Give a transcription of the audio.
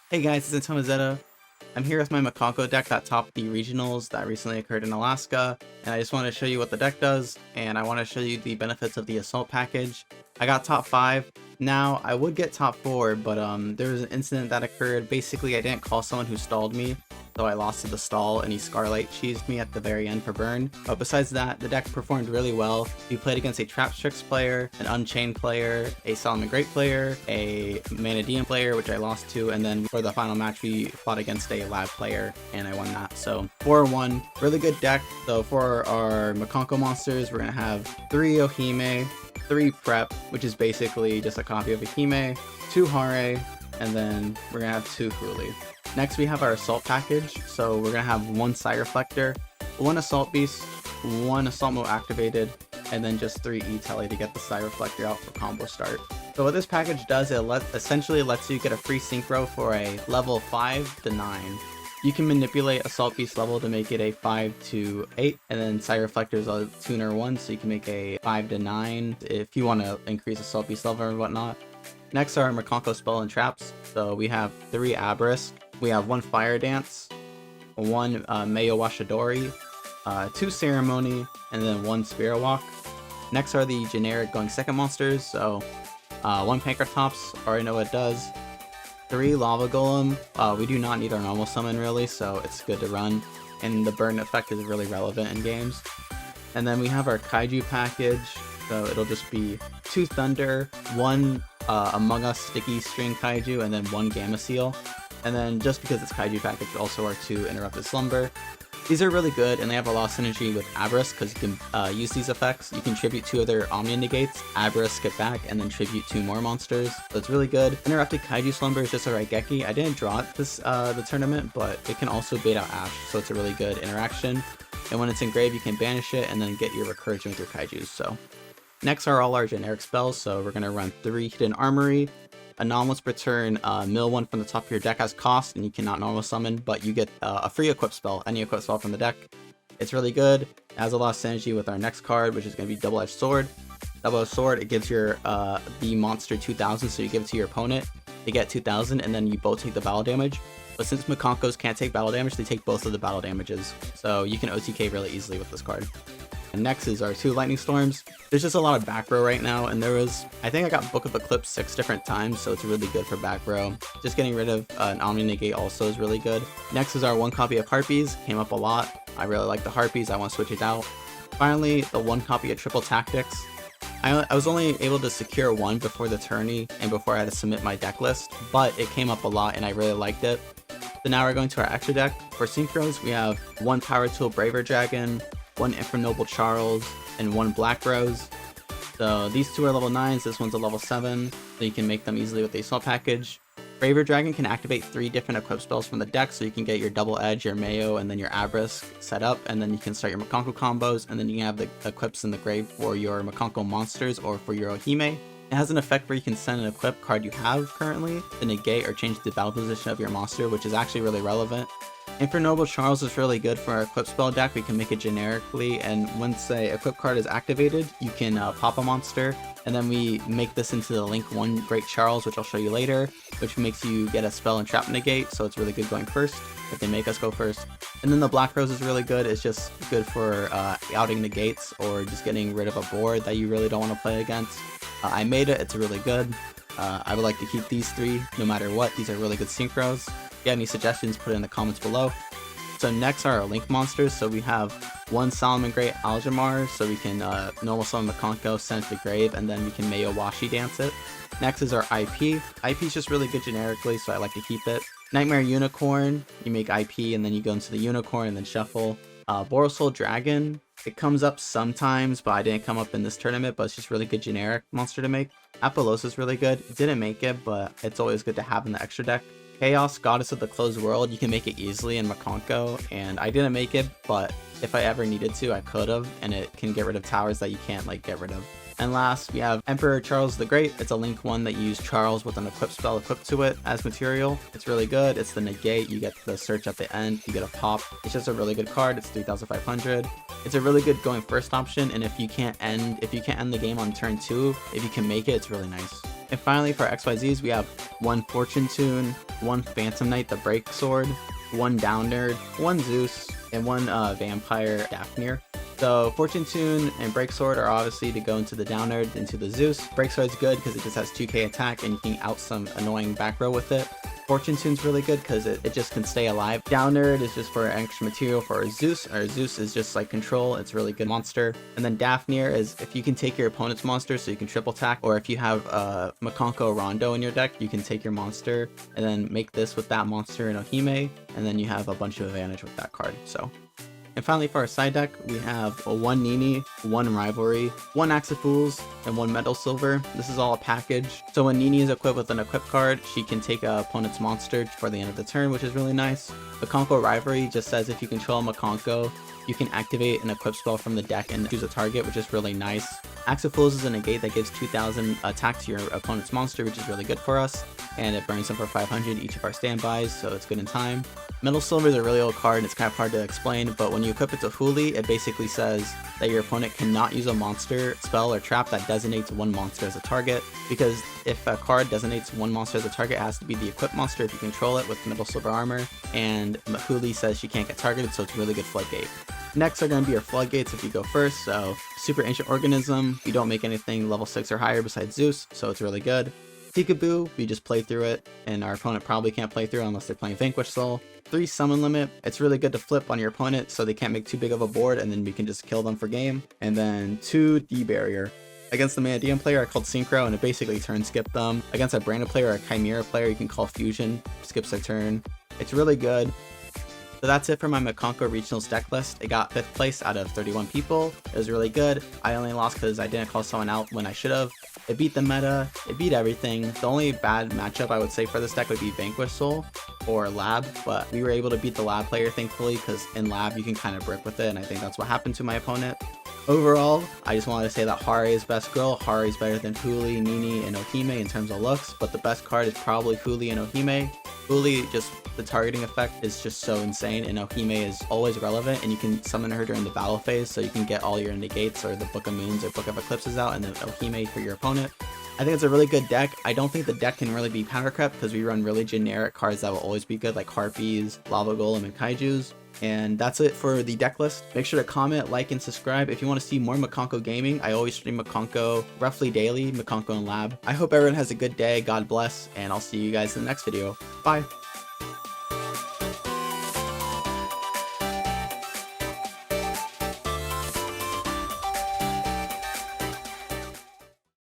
Hey guys, it's Entoma Zeta. I'm here with my Mikanko deck that topped the regionals that recently occurred in Alaska, and I just want to show you what the deck does, and I want to show you the benefits of the assault package. I got top 5. Now, I would get top 4, but there was an incident that occurred. Basically, I didn't call someone who stalled me, so I lost to the stall, and he Scarlight cheesed me at the very end for burn. But besides that, the deck performed really well. We played against a Traptrix player, an Unchained player, a Salamangreat player, a Mannadium player, which I lost to, and then for the final match, we fought against a Lab player, and I won that. So 4-1, really good deck. So for our Mikanko monsters, we're gonna have 3 Ohime, 3 Prep, which is basically just a copy of Ohime, 2 Hare, and then we're gonna have 2 Huli. Next we have our assault package, so we're gonna have 1 Side Reflector, 1 Assault Beast, 1 Assault Mode activated, and then just 3 E-Tele to get the Side Reflector out for combo start. So what this package does, it essentially lets you get a free Synchro for a level 5 to 9. You can manipulate Assault Beast level to make it a 5 to 8, and then Side Reflector is a tuner 1, so you can make a 5 to 9 if you want to increase Assault Beast level and whatnot. Next are Mikanko Spell and Traps. So we have 3 Abrisk, we have 1 Fire Dance, 1 Mayo Washidori, 2 Ceremony, and then 1 Spirit Walk. Next are the generic going second monsters, so 1 Pankratops, already know what it does. 3 Lava Golem, we do not need our normal summon really, so it's good to run, and the burn effect is really relevant in games. And then we have our Kaiju package, so it'll just be 2 Thunder, 1 Among Us Sticky String Kaiju, and then 1 Gamma Seal. And then just because it's Kaiju package, also are 2 Interrupted Slumber. These are really good, and they have a lot of synergy with Abrisk, because you can use these effects. You can tribute 2 other omni-negates, Abrisk get back, and then tribute 2 more monsters. So it's really good. Interrupted Kaiju Slumber is just a Raigeki. I didn't draw it this the tournament, but it can also bait out Ash, so it's a really good interaction. And when it's engraved, you can banish it, and then get your recursion with your Kaijus. So next are all our generic spells, so we're going to run 3 Hidden Armory. Anomalous return mill 1 from the top of your deck has cost, and you cannot normal summon, but you get a free equip spell, any equip spell from the deck. It's really good. It has a lot of synergy with our next card, which is going to be Double-Edged Sword. Double-Edged Sword, it gives your the monster 2000, so you give it to your opponent. They get 2000, and then you both take the battle damage. But since Mikankos can't take battle damage, they take both of the battle damages, so you can OTK really easily with this card. And next is our 2 Lightning Storms. There's just a lot of back row right now, and I think I got Book of Eclipse 6 different times, so it's really good for back row. Just getting rid of an omni-negate also is really good. Next is our 1 copy of Harpies, came up a lot. I really like the Harpies, I want to switch it out. Finally, the 1 copy of Triple Tactics. I was only able to secure 1 before the tourney and before I had to submit my deck list, but it came up a lot and I really liked it. So now we're going to our extra deck. For Synchros, we have 1 Power Tool Braver Dragon, 1 Infernoble Charles, and 1 Black Rose. So these 2 are level 9s, this one's a level 7, so you can make them easily with the assault package. Braver Dragon can activate 3 different equip spells from the deck, so you can get your Double Edge, your Mayo, and then your Abrisk set up, and then you can start your Mikanko combos, and then you can have the equips in the grave for your Mikanko monsters or for your Ohime. It has an effect where you can send an equip card you have currently to negate or change the battle position of your monster, which is actually really relevant. Infernoble Charles is really good for our equip spell deck. We can make it generically, and once a equip card is activated, you can pop a monster, and then we make this into the Link 1 Great Charles, which I'll show you later, which makes you get a spell and trap negate, so it's really good going first, if they make us go first. And then the Black Rose is really good. It's just good for outing negates, or just getting rid of a board that you really don't want to play against. I made it, it's really good. I would like to keep these 3 no matter what. These are really good synchros. If you have any suggestions, put it in the comments below. So next are our Link monsters. So we have 1 Salamangreat Aljamar, so we can normal summon Mikanko, send it to the grave, and then we can Mayo Washi dance it. Next is our IP. IP is just really good generically, so I like to keep it. Nightmare Unicorn, you make IP and then you go into the Unicorn and then shuffle. Borosoul Dragon, it comes up sometimes, but I didn't come up in this tournament, but it's just really good generic monster to make. Apollosa is really good. Didn't make it, but it's always good to have in the extra deck. Chaos, Goddess of the Closed World, you can make it easily in Mikanko, and I didn't make it, but if I ever needed to, I could have, and it can get rid of towers that you can't get rid of. And last, we have Emperor Charles the Great. It's a Link 1 that you use Charles with an equip spell equipped to it as material. It's really good. It's the negate. You get the search at the end. You get a pop. It's just a really good card. It's 3,500. It's a really good going first option, and if you can't end the game on turn 2, if you can make it, it's really nice. And finally, for XYZs, we have 1 Fortune Tune, 1 Phantom Knight the Break Sword, 1 Down Nerd, 1 Zeus, and 1 Vampire Daphne. So Fortune Tune and Break Sword are obviously to go into the Down Nerd, into the Zeus. Break Sword's good because it just has 2k attack and you can out some annoying back row with it. Fortune Tune's really good because it just can stay alive. Down Nerd is just for extra material for our Zeus. Our Zeus is just like control. It's a really good monster. And then Daphne is if you can take your opponent's monster so you can triple attack, or if you have Mikanko Rondo in your deck, you can take your monster and then make this with that monster in Ohime, and then you have a bunch of advantage with that card. So. And finally for our side deck, we have a 1 Nini, 1 Rivalry, 1 Axe of Fools, and 1 Metal Silver. This is all a package. So when Nini is equipped with an equip card, she can take a opponent's monster for the end of the turn, which is really nice. Mikanko Rivalry just says if you control Mikanko, you can activate an equip spell from the deck and choose a target, which is really nice. Axe of Fools is a negate that gives 2000 attack to your opponent's monster, which is really good for us. And it burns them for 500 each of our standbys, so it's good in time. Metal Silver is a really old card and it's kind of hard to explain, but when you equip it to Huli, it basically says that your opponent cannot use a monster, spell, or trap that designates 1 monster as a target, because if a card designates 1 monster as a target, it has to be the equipped monster if you control it with Metal Silver armor, and Huli says she can't get targeted, so it's a really good Floodgate. Next are going to be your Floodgates if you go first, so Super Ancient Organism, you don't make anything level 6 or higher besides Zeus, so it's really good. Peekaboo, we just play through it, and our opponent probably can't play through unless they're playing Vanquish Soul. 3 Summon Limit, it's really good to flip on your opponent so they can't make too big of a board, and then we can just kill them for game. And then 2 D-Barrier. Against the Mannadium player, I called Synchro, and it basically turn skip them. Against a Branded player or a Chimera player, you can call Fusion, skips their turn. It's really good. So that's it for my Mikanko Regionals deck list. It got 5th place out of 31 people. It was really good. I only lost because I didn't call someone out when I should have. It beat the meta, it beat everything. The only bad matchup I would say for this deck would be Vanquish Soul or Lab, but we were able to beat the Lab player thankfully, because in Lab you can kind of brick with it, and I think that's what happened to my opponent. Overall, I just wanted to say that Hari is best girl. Hari is better than Huli, Nini, and Ohime in terms of looks, but the best card is probably Huli and Ohime. Huli, just the targeting effect is just so insane, and Ohime is always relevant, and you can summon her during the battle phase, so you can get all your negates or the Book of Moons or Book of Eclipses out, and then Ohime for your opponent. I think it's a really good deck. I don't think the deck can really be power crept because we run really generic cards that will always be good, like Harpies, Lava Golem, and Kaijus. And that's it for the deck list. Make sure to comment, like, and subscribe if you want to see more Mikanko gaming. I always stream Mikanko roughly daily, Mikanko and Lab. I hope everyone has a good day, God bless, and I'll see you guys in the next video. Bye!